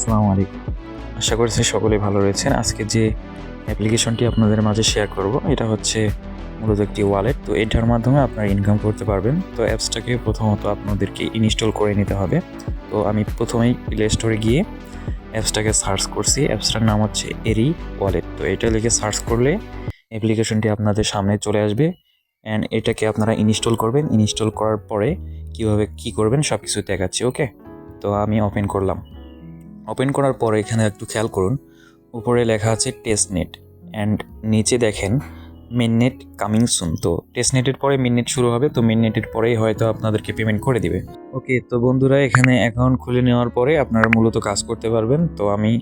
আসসালামু আলাইকুম। আশা করছি সকলেই ভালো রয়েছেন। আজকে যে অ্যাপ্লিকেশনটি আপনাদের মাঝে শেয়ার করব, এটা হচ্ছে মূলত একটি ওয়ালেট। তো এটার মাধ্যমে আপনারা ইনকাম করতে পারবেন। তো অ্যাপসটাকে প্রথমত আপনাদেরকে ইনস্টল করে নিতে হবে। তো আমি প্রথমেই প্লে স্টোরে গিয়ে অ্যাপসটাকে সার্চ করছি। অ্যাপসটার নাম হচ্ছে এরি ওয়ালেট। তো এটা লিখে সার্চ করলে অ্যাপ্লিকেশনটি আপনাদের সামনে চলে আসবে অ্যান্ড এটাকে আপনারা ইনস্টল করবেন। ইনস্টল করার পরে কীভাবে কী করবেন সব কিছু দেখাচ্ছি। ওকে, তো আমি ওপেন করলাম। ওপেন করার পরে এখানে একটু খেয়াল করুন, উপরে লেখা আছে টেস্ট নেট অ্যান্ড নিচে দেখেন মেন নেট কামিং সুন। তো টেস্ট নেটের পরে মেন নেট শুরু হবে, তো মেন নেটের পরেই হয়তো আপনাদেরকে পেমেন্ট করে দিবে। ওকে, তো বন্ধুরা এখানে অ্যাকাউন্ট খুলে নেওয়ার পরে আপনারা মূলত কাজ করতে পারবেন। তো আমি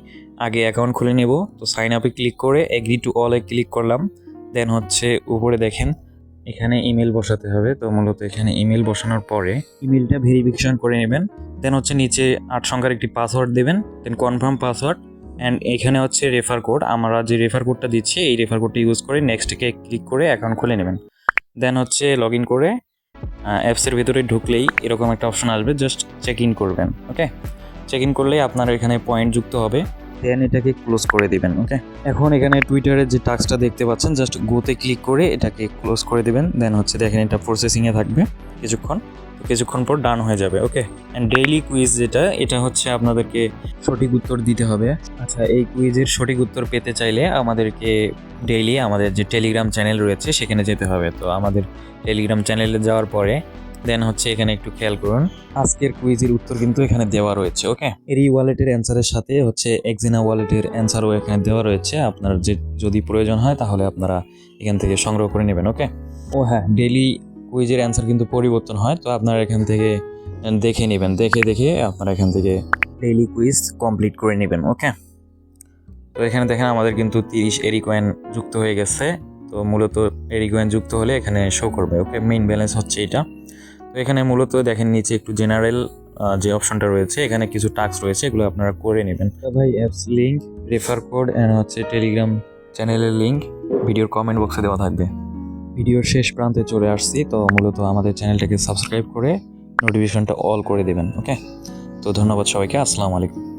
আগে অ্যাকাউন্ট খুলে নেব। তো সাইন আপে ক্লিক করে এগ্রি টু অলে ক্লিক করলাম। দেন হচ্ছে উপরে দেখেন এখানে ইমেল বসাতে হবে। তো মূলত এখানে ইমেল বসানোর পরে ইমেলটা ভেরিফিকেশন করে নেবেন। দেন হচ্ছে নিচে 8 সংখ্যার একটি পাসওয়ার্ড দেবেন, দেন কনফার্ম পাসওয়ার্ড অ্যান্ড এখানে হচ্ছে রেফার কোড। আমরা যে রেফার কোডটা দিচ্ছি এই রেফার কোডটা ইউজ করে নেক্সটকে ক্লিক করে অ্যাকাউন্ট খুলে নেবেন। দেন হচ্ছে লগ ইন করে অ্যাপসের ভিতরে ঢুকলেই এরকম একটা অপশন আসবে, জাস্ট চেক ইন করবেন। ওকে, চেক ইন করলেই আপনার এখানে পয়েন্ট যুক্ত হবে। দেন এটাকে ক্লোজ করে দিবেন। ওকে, এখন এখানে টুইটারের যে টাস্কটা দেখতে পাচ্ছেন, জাস্ট গোতে ক্লিক করে এটাকে ক্লোজ করে দিবেন। দেন হচ্ছে দেখেন এটা প্রসেসিংয়ে থাকবে কিছুক্ষণ পর ডান হয়ে যাবে। ওকে, অ্যান্ড ডেইলি কুইজ এটা হচ্ছে আপনাদেরকে সঠিক উত্তর দিতে হবে। আচ্ছা, এই কুইজের সঠিক উত্তর পেতে চাইলে আমাদেরকে ডেইলি আমাদের যে টেলিগ্রাম চ্যানেল রয়েছে সেখানে যেতে হবে। তো আমাদের টেলিগ্রাম চ্যানেলে যাওয়ার পরে দেন হচ্ছে এখানে একটু খেয়াল করুন, আজকের কুইজের উত্তর কিন্তু এখানে দেওয়া রয়েছে। ওকে, এরি ওয়ালেটের অ্যান্সারের সাথে হচ্ছে এক্সিনা ওয়ালেটের অ্যান্সারও এখানে দেওয়া রয়েছে। আপনার যদি প্রয়োজন হয় তাহলে আপনারা এখান থেকে সংগ্রহ করে নেবেন। ওকে, ও হ্যাঁ, ডেইলি কুইজের অ্যান্সার কিন্তু পরিবর্তন হয়, তো আপনারা এখান থেকে দেখে নেবেন, দেখে আপনারা এখান থেকে ডেইলি কুইজ কমপ্লিট করে নেবেন। ওকে, তো এখানে দেখেন আমাদের কিন্তু 30 এরি কয়েন যুক্ত হয়ে গেছে। তো মূলত এরি কয়েন যুক্ত হলে এখানে শো করবে। ওকে, মেইন ব্যালেন্স হচ্ছে এটা। তো এখানে মূলত দেখেন নিচে একটু জেনারেল যে অপশনটা রয়েছে, এখানে কিছু টাস্ক রয়েছে, এগুলো আপনারা করে নেবেন। ভাই apps link, refer code and হচ্ছে টেলিগ্রাম চ্যানেলের লিঙ্ক ভিডিওর কমেন্ট বক্সে দেওয়া থাকবে। ভিডিওর শেষ প্রান্তে চলে আসছি। তো মূলত আমাদের চ্যানেলটাকে সাবস্ক্রাইব করে নোটিফিকেশনটা অল করে দেবেন। ওকে, তো ধন্যবাদ সবাইকে। আসসালামু আলাইকুম।